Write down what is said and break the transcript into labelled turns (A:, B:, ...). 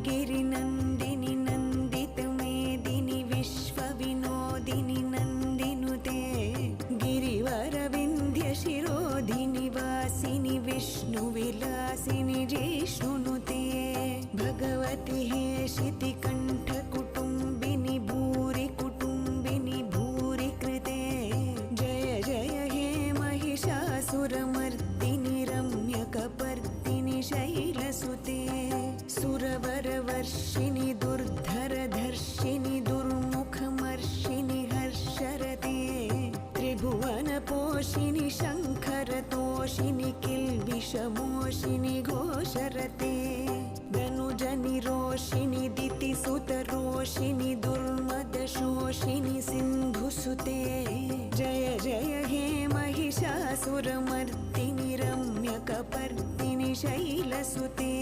A: गिरिनन्दिनि नन्दितमेदिनि विश्वविनोदिनि नन्दिनुते गिरिवरविन्ध्यशिरोधिनि वासिनि विष्णुविलासिनि जिष्णुनुते भगवति हेशितिकण्ठकुटुम्बिनि भूरि कुटुम्बिनि भूरि कृते जय जय हे महिषासुरमर्दिनि रम्यकपर्दिनि शैलसुते सुरवरवर्षिणि दुर्धरधर्षिणि दुर्मुखमर्षिणि हर्षरते त्रिभुवनपोषिणि शङ्खरतोषिणि किल्बिषमोषिणि घोषरते धनुजनिरोषिणि दितिसुतरोषिणि दुर्मदशोषिणि सिन्धुसुते जय जय हे महिषासुरमर्दिनि रम्यकपर्दिनि शैलसुते।